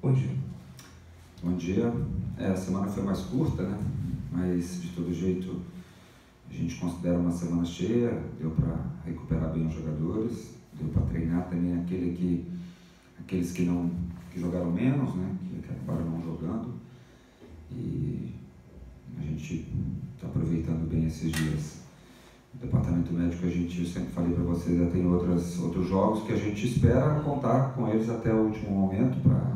Bom dia. Bom dia. A semana foi mais curta, né? Mas de todo jeito a gente considera uma semana cheia, deu para recuperar bem os jogadores, deu para treinar também aqueles que jogaram menos, né? Que acabaram não jogando. E a gente está aproveitando bem esses dias. O departamento médico, eu sempre falei para vocês, já tem outros jogos que a gente espera contar com eles até o último momento para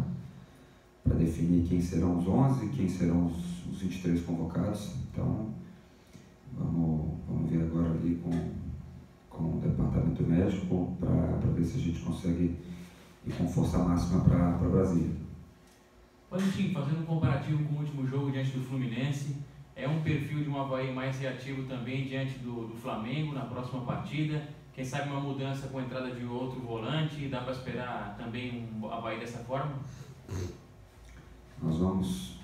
definir quem serão os 11, quem serão os 23 convocados. Então, vamos ver agora ali com o departamento médico para ver se a gente consegue ir com força máxima para Brasília. Valentim, fazendo um comparativo com o último jogo diante do Fluminense, é um perfil de um Avaí mais reativo também diante do Flamengo na próxima partida? Quem sabe uma mudança com a entrada de outro volante? Dá para esperar também um Avaí dessa forma? Nós vamos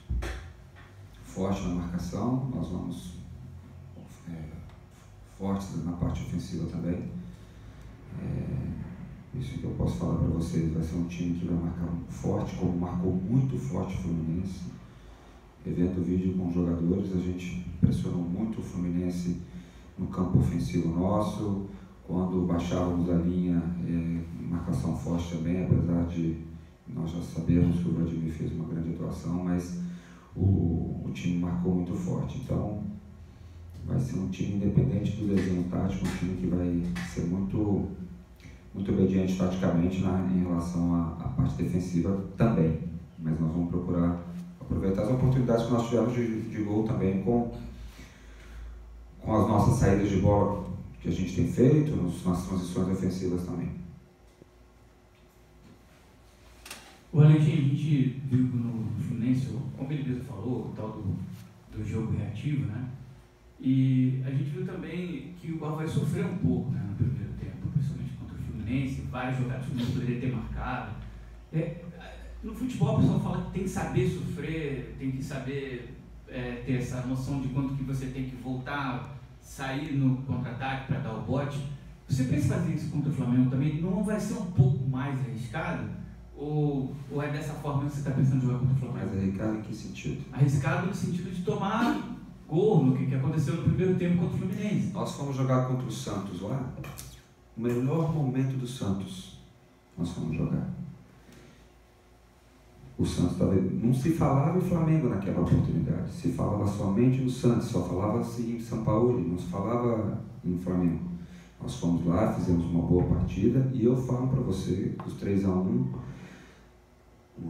forte na marcação, nós vamos fortes na parte ofensiva também. Isso que eu posso falar para vocês, vai ser um time que vai marcar forte, como marcou muito forte o Fluminense. Revendo o vídeo com os jogadores, a gente pressionou muito o Fluminense no campo ofensivo nosso. Quando baixávamos a linha, marcação forte também, apesar de nós já sabemos que o Vladimir fez uma grande atuação, mas o time marcou muito forte. Então, vai ser um time independente do desenho tático, um time que vai ser muito obediente taticamente em relação à parte defensiva também. Mas nós vamos procurar aproveitar as oportunidades que nós tivemos de gol também com as nossas saídas de bola que a gente tem feito, nas transições ofensivas também. O Valentim, a gente viu no Fluminense, como ele mesmo falou, o tal do jogo reativo, né? E a gente viu também que o Avaí sofreu um pouco, né, no primeiro tempo, principalmente contra o Fluminense, vários jogadores que o Fluminense poderia ter marcado. No futebol, o pessoal fala que tem que saber sofrer, tem que saber ter essa noção de quanto que você tem que voltar, sair no contra-ataque para dar o bote. Você pensa fazer isso contra o Flamengo também? Não vai ser um pouco mais arriscado? Ou é dessa forma que você está pensando em jogar contra o Flamengo? Mais arriscado em que sentido? Arriscado no sentido de tomar gol, no que aconteceu no primeiro tempo contra o Fluminense. Nós fomos jogar contra o Santos lá, o melhor momento do Santos, nós fomos jogar. O Santos não se falava em Flamengo naquela oportunidade, se falava somente no Santos, só falava-se em São Paulo, não se falava em Flamengo. Nós fomos lá, fizemos uma boa partida e eu falo para você, os 3-1,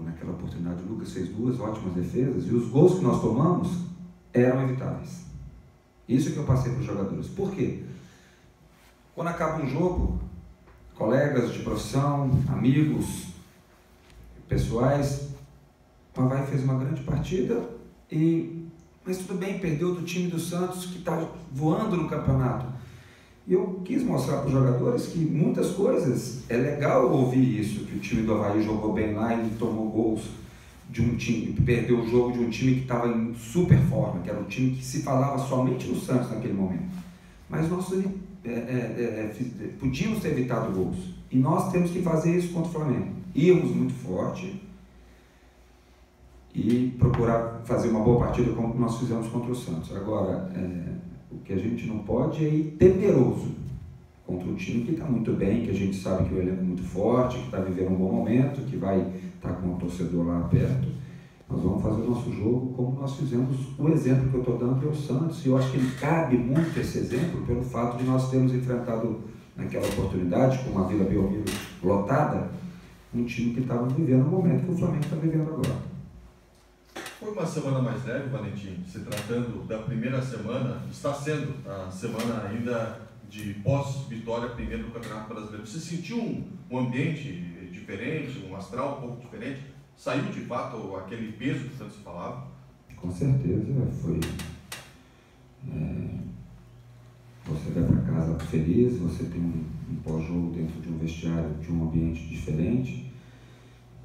naquela oportunidade o Lucas fez 2 ótimas defesas e os gols que nós tomamos eram evitáveis. Isso que eu passei para os jogadores. Por quê? Quando acaba um jogo, colegas de profissão, amigos, pessoais, o Avaí fez uma grande partida, mas tudo bem, perdeu do time do Santos que está voando no campeonato. E eu quis mostrar para os jogadores que muitas coisas, é legal ouvir isso, que o time do Avaí jogou bem lá e tomou gols de um time, perdeu o jogo de um time que estava em super forma, que era um time que se falava somente no Santos naquele momento. Mas nós podíamos ter evitado gols. E nós temos que fazer isso contra o Flamengo. Íamos muito forte e procurar fazer uma boa partida como nós fizemos contra o Santos. Agora, o que a gente não pode é ir temeroso contra um time que está muito bem, que a gente sabe que o elenco é muito forte, que está vivendo um bom momento, que vai estar com o torcedor lá perto. Nós vamos fazer o nosso jogo como nós fizemos. O exemplo que eu estou dando é o Santos, e eu acho que ele cabe muito esse exemplo pelo fato de nós termos enfrentado naquela oportunidade, com a Vila Belmiro lotada, um time que estava vivendo o momento que o Flamengo está vivendo agora. Foi uma semana mais leve, Valentim, se tratando da primeira semana, está sendo a semana ainda de pós-vitória primeiro do Campeonato Brasileiro. Você sentiu um ambiente diferente, um astral um pouco diferente? Saiu de fato aquele peso que tanto se falava? Com certeza, foi. Você vai para casa feliz, você tem um pós-jogo dentro de um vestiário, de um ambiente diferente.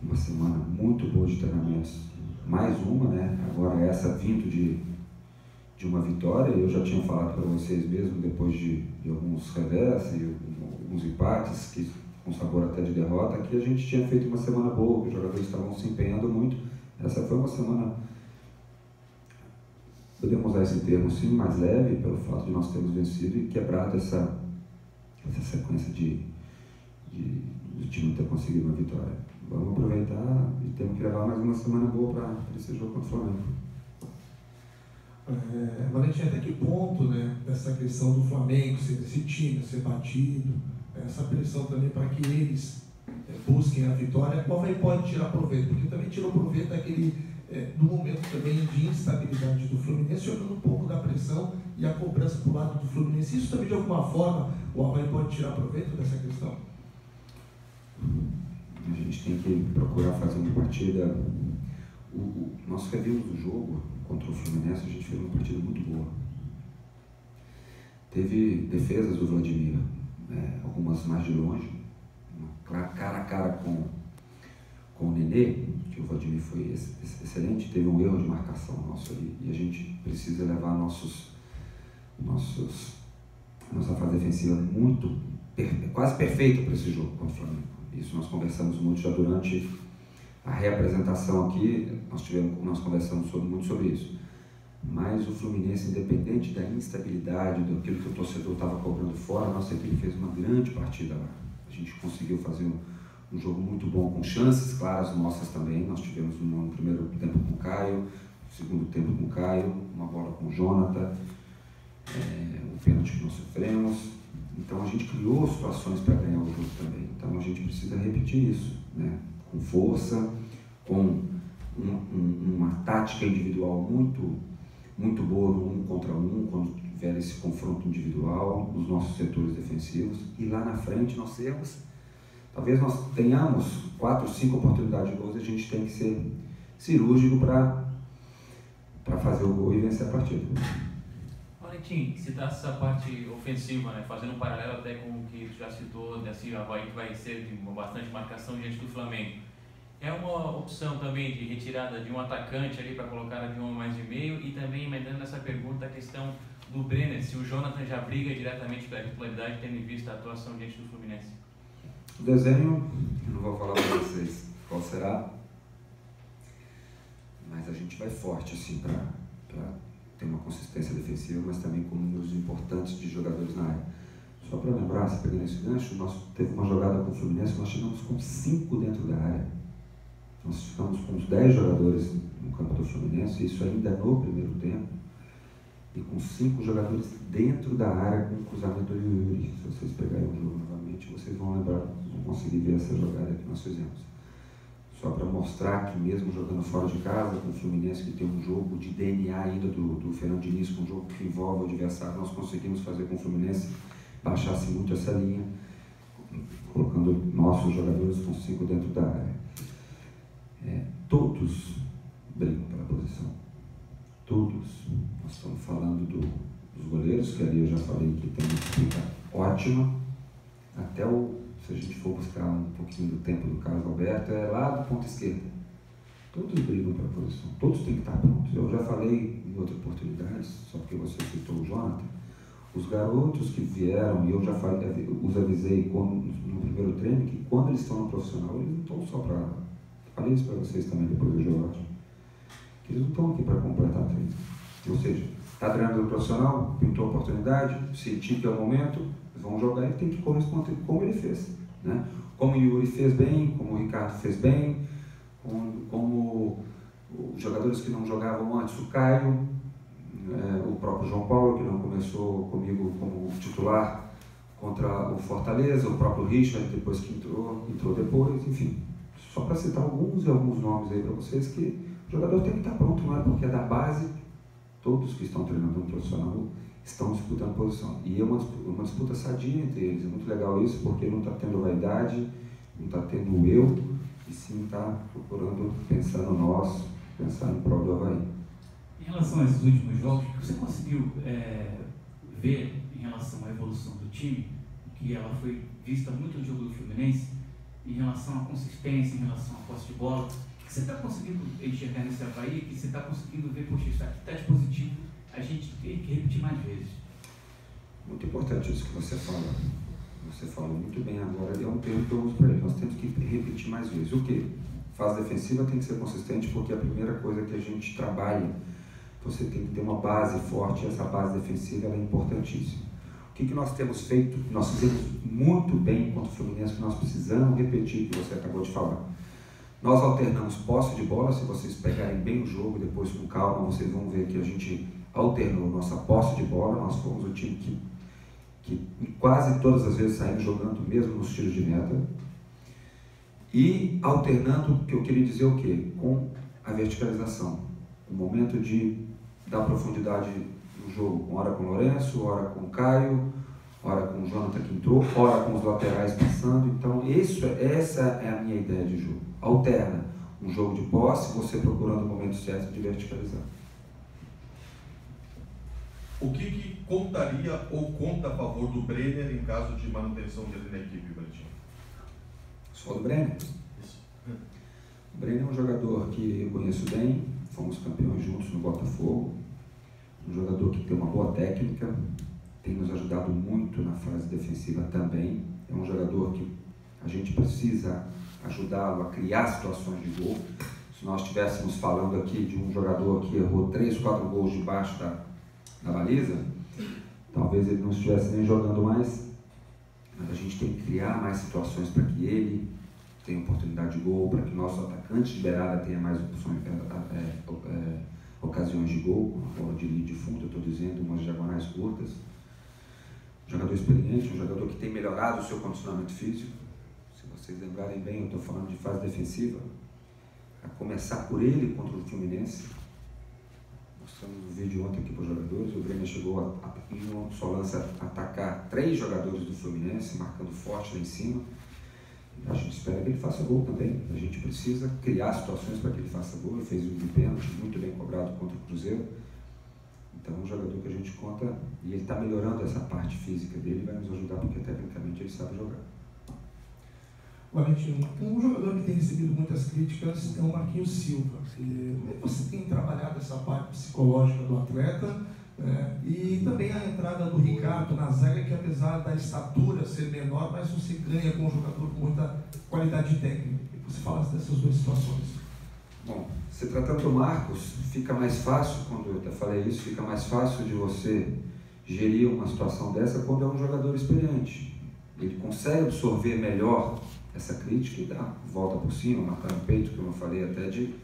Uma semana muito boa de treinamentos. Mais uma, né? Agora essa vindo de uma vitória. Eu já tinha falado para vocês mesmo, depois de alguns revés e alguns empates, que com sabor até de derrota, que a gente tinha feito uma semana boa, que os jogadores estavam se empenhando muito. Essa foi uma semana, podemos usar esse termo sim, mais leve, pelo fato de nós termos vencido e quebrado essa sequência de o time ter conseguido uma vitória. Vamos aproveitar e temos que levar mais uma semana boa para esse jogo contra o Flamengo. Valentim, até que ponto, né, essa questão do Flamengo ser esse time, ser batido, essa pressão também para que eles busquem a vitória, qual vai pode tirar proveito? Porque também tirou proveito daquele, do momento também de instabilidade do Fluminense, olhando um pouco da pressão e a cobrança para o lado do Fluminense. Isso também de alguma forma o Avaí pode tirar proveito dessa questão? A gente tem que procurar fazer uma partida. Nós revimos o jogo contra o Fluminense, a gente fez uma partida muito boa. Teve defesas do Vladimir, algumas mais de longe, cara a cara com o Nenê, que o Vladimir foi excelente, teve um erro de marcação nosso ali, e a gente precisa levar nossa fase defensiva quase perfeita para esse jogo contra o Flamengo. Isso nós conversamos muito já durante a reapresentação aqui, nós conversamos muito sobre isso. Mas o Fluminense, independente da instabilidade, daquilo que o torcedor estava cobrando fora, a nossa equipe fez uma grande partida lá. A gente conseguiu fazer um jogo muito bom, com chances claras nossas também. Nós tivemos no primeiro tempo com o Caio, no segundo tempo com o Caio, uma bola com o Jonathan, um pênalti que nós sofremos. Então a gente criou situações para ganhar o jogo também. Então a gente precisa repetir isso, né? Com força, com uma tática individual muito boa no 1 contra 1, quando tiver esse confronto individual nos nossos setores defensivos. E lá na frente nós talvez nós tenhamos 4 ou 5 oportunidades de gols, e a gente tem que ser cirúrgico para fazer o gol e vencer a partida. Valentim, citar essa parte ofensiva, né, fazendo um paralelo até com o que tu já citou, desse Avaí que vai ser de bastante marcação diante do Flamengo. É uma opção também de retirada de um atacante ali para colocar de um mais de meio, e também emendando nessa pergunta a questão do Brenner, se o Jonathan já briga diretamente pela titularidade, tendo em vista a atuação diante do Fluminense. O desenho, eu não vou falar para vocês qual será, mas a gente vai forte assim para ter uma consistência defensiva, mas também com números importantes de jogadores na área. Só para lembrar, se pegando esse gancho, nós teve uma jogada com o Fluminense, nós chegamos com 5 dentro da área. Nós ficamos com uns 10 jogadores no campo do Fluminense, isso ainda no primeiro tempo, e com 5 jogadores dentro da área com o cruzamento do Yuri. Se vocês pegarem o jogo novamente, vocês vão lembrar, vão conseguir ver essa jogada que nós fizemos. Só para mostrar que mesmo jogando fora de casa, com o Fluminense que tem um jogo de DNA ainda do Fernando Diniz, um jogo que envolve o adversário, nós conseguimos fazer com o Fluminense baixasse muito essa linha, colocando nossos jogadores com 5 dentro da área. Todos brigam pela posição. Todos. Nós estamos falando dos goleiros, que ali eu já falei que tem uma disputa ótima, até se a gente for buscar um pouquinho do tempo do Carlos Alberto, lá do ponto esquerdo. Todos brigam pela posição, todos têm que estar prontos. Eu já falei em outras oportunidades, só porque você citou o Jonathan, os garotos que vieram, e eu já os avisei no primeiro treino, que quando eles estão no profissional, eles não estão só para... Falei isso para vocês também depois do jogo, que eles não estão aqui para completar treino. Ou seja, está treinando no profissional, pintou a oportunidade, sentir que é o momento, vão jogar e tem que corresponder como ele fez. Né? Como o Yuri fez bem, como o Ricardo fez bem, como os jogadores que não jogavam antes, o Caio, o próprio João Paulo, que não começou comigo como titular contra o Fortaleza, o próprio Richard, depois que entrou depois, enfim. Só para citar alguns nomes aí para vocês, que o jogador tem que estar pronto, não é porque é da base, todos que estão treinando no profissional estão disputando posição. E é uma disputa sadia entre eles. É muito legal isso, porque não está tendo vaidade, não está tendo eu, e sim está procurando pensar no nosso, pensar em prol do Avaí. Em relação a esses últimos jogos, o que você conseguiu ver em relação à evolução do time, que ela foi vista muito no jogo do Fluminense, em relação à consistência, em relação à posse de bola, que você está conseguindo enxergar nesse Avaí, que você está conseguindo ver, poxa, isso aqui está dispositivo, a gente tem que repetir mais vezes. Muito importante isso que você fala. você falou muito bem agora, é um termo que eu uso para ele, nós temos que repetir mais vezes. O quê? Fase defensiva tem que ser consistente, porque é a primeira coisa que a gente trabalha, você tem que ter uma base forte, e essa base defensiva ela é importantíssima. O que nós temos feito, nós fizemos muito bem contra o Fluminense, que nós precisamos repetir, que você acabou de falar. Nós alternamos posse de bola, se vocês pegarem bem o jogo, depois com calma, vocês vão ver que a gente alternou nossa posse de bola, nós fomos o time que quase todas as vezes saímos jogando mesmo nos tiros de meta. E alternando, que eu queria dizer o quê? Com a verticalização. O momento de dar profundidade no jogo, hora com o Lourenço, hora com o Caio, hora com o Jonathan que entrou, hora com os laterais passando. Então essa é a minha ideia de jogo. Alterna um jogo de posse, você procurando o momento certo de verticalizar. O que contaria ou conta a favor do Brenner em caso de manutenção dele na equipe, Valentim? Só do Brenner? Isso. O Brenner é um jogador que eu conheço bem, fomos campeões juntos no Botafogo, um jogador que tem uma boa técnica, tem nos ajudado muito na fase defensiva também, é um jogador que a gente precisa ajudá-lo a criar situações de gol. Se nós estivéssemos falando aqui de um jogador que errou 3, 4 gols debaixo da baliza, talvez ele não estivesse nem jogando mais, mas a gente tem que criar mais situações para que ele tenha oportunidade de gol, para que o nosso atacante de beirada tenha mais ocasiões de gol, uma bola de linha de fundo, eu estou dizendo, umas diagonais curtas. Um jogador experiente, um jogador que tem melhorado o seu condicionamento físico. Se vocês lembrarem bem, eu estou falando de fase defensiva, a começar por ele contra o Fluminense. Mostramos um vídeo ontem aqui para os jogadores, o Grêmio chegou em uma só lance a atacar 3 jogadores do Fluminense, marcando forte lá em cima. A gente espera que ele faça gol também. A gente precisa criar situações para que ele faça gol. Ele fez um pênalti muito bem cobrado contra o Cruzeiro. Então é um jogador que a gente conta, e ele está melhorando essa parte física dele, vai nos ajudar porque tecnicamente ele sabe jogar. Valentim, um jogador que tem recebido muitas críticas é o Marquinhos Silva. Você tem trabalhado essa parte psicológica do atleta, e também a entrada do Ricardo na zaga, que apesar da estatura ser menor, mas você ganha com um jogador com muita qualidade técnica. Você fala dessas duas situações. Bom, se tratando do Marcos, fica mais fácil, quando eu até falei isso, fica mais fácil de você gerir uma situação dessa quando é um jogador experiente. Ele consegue absorver melhor essa crítica e dá volta por cima, matar no peito, como eu falei, até de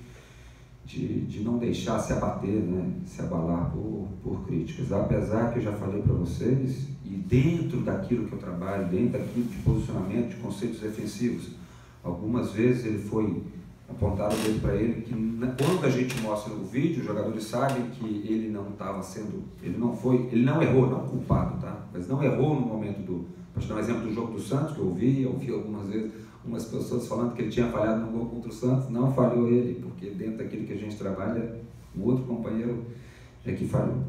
não deixar se abater, né, se abalar por críticas. Apesar que eu já falei para vocês, e dentro daquilo que eu trabalho, dentro daquilo de posicionamento, de conceitos defensivos, algumas vezes ele foi apontado mesmo para ele que quando a gente mostra no vídeo, os jogadores sabem que ele não estava sendo, ele não errou, não culpado, tá? Mas não errou no momento para te dar um exemplo do jogo do Santos, que eu ouvi algumas vezes umas pessoas falando que ele tinha falhado no gol contra o Santos. Não falhou ele, porque dentro daquilo que a gente trabalha, um outro companheiro é que falhou.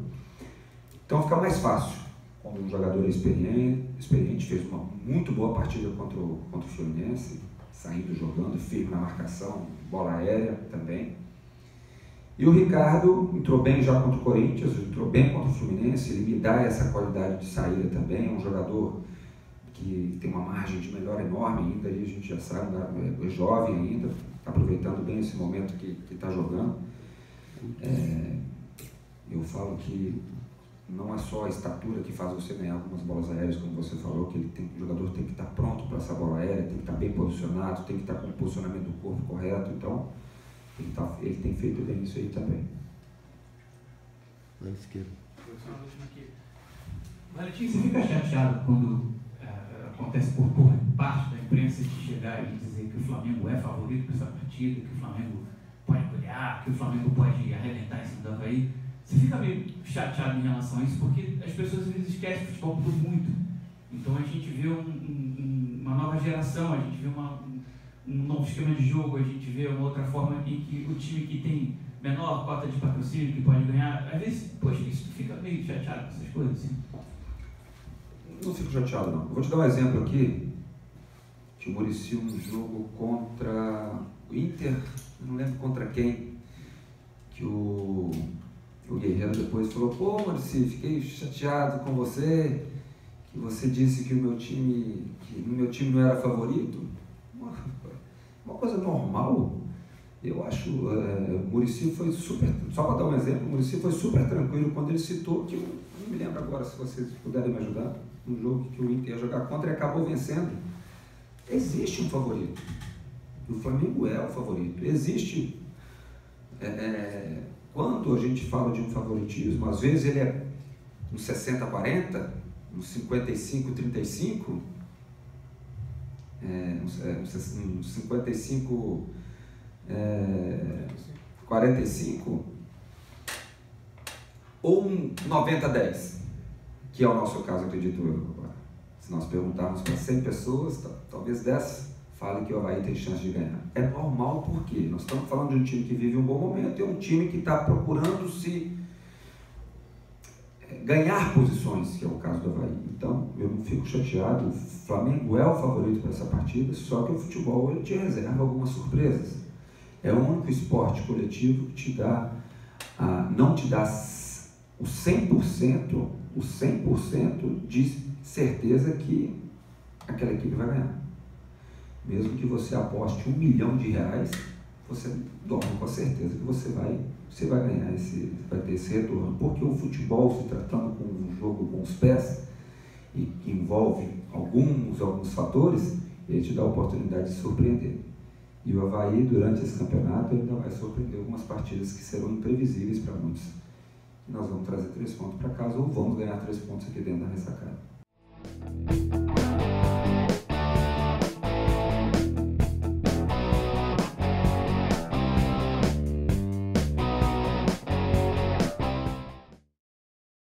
Então fica mais fácil quando um jogador é experiente, fez uma muito boa partida contra o Fluminense, saindo, jogando, firme na marcação, bola aérea também. E o Ricardo entrou bem já contra o Corinthians, entrou bem contra o Fluminense, ele me dá essa qualidade de saída também, é um jogador que tem uma margem de melhora enorme ainda, aí a gente já sabe, é jovem ainda, está aproveitando bem esse momento que está jogando. Eu falo que não é só a estatura que faz você ganhar algumas bolas aéreas, como você falou, que o jogador tem que estar pronto para essa bola aérea, tem que estar bem posicionado, tem que estar com o posicionamento do corpo correto, então ele tem feito bem isso aí também. Na esquerda. Valentim, você fica chateado quando acontece por parte da imprensa de chegar e dizer que o Flamengo é favorito para essa partida, que o Flamengo pode golear, que o Flamengo pode arrebentar em cima do Avaí? Você fica meio chateado em relação a isso, porque as pessoas às vezes esquecem o futebol por muito. Então a gente vê uma nova geração, a gente vê um novo esquema de jogo, a gente vê uma outra forma em que o time que tem menor cota de patrocínio, que pode ganhar, às vezes, poxa, isso fica meio chateado com essas coisas, assim. Não fico chateado, não. Eu vou te dar um exemplo aqui, que o Muricy, um jogo contra o Inter, não lembro contra quem, que o Guerreiro depois falou: pô, Muricy, fiquei chateado com você, que você disse que no meu time não era favorito, uma coisa normal. Eu acho, o Muricy foi super, só para dar um exemplo, o Muricy foi super tranquilo quando ele citou, que eu não me lembro agora, se vocês puderem me ajudar, um jogo que o Inter ia jogar contra e acabou vencendo. Existe um favorito. O Flamengo é o favorito. Existe, quando a gente fala de um favoritismo, às vezes ele é no 60-40, no 55-35, no 55... 45 ou um 90-10, que é o nosso caso, acredito eu agora. Se nós perguntarmos para 100 pessoas, talvez 10 falem que o Avaí tem chance de ganhar. É normal, porque nós estamos falando de um time que vive um bom momento e um time que está procurando se ganhar posições, que é o caso do Avaí. Então, eu não fico chateado. O Flamengo é o favorito para essa partida, só que o futebol ele te reserva algumas surpresas. É o único esporte coletivo que te dá, não te dá o 100% de certeza que aquela equipe vai ganhar. Mesmo que você aposte R$1 milhão, você dorme com a certeza que você vai ganhar, vai ter esse retorno. Porque o futebol, se tratando com um jogo com os pés, e que envolve alguns fatores, ele te dá a oportunidade de surpreender. E o Avaí, durante esse campeonato, ainda vai surpreender algumas partidas que serão imprevisíveis para muitos. E nós vamos trazer 3 pontos para casa ou vamos ganhar 3 pontos aqui dentro da ressacada.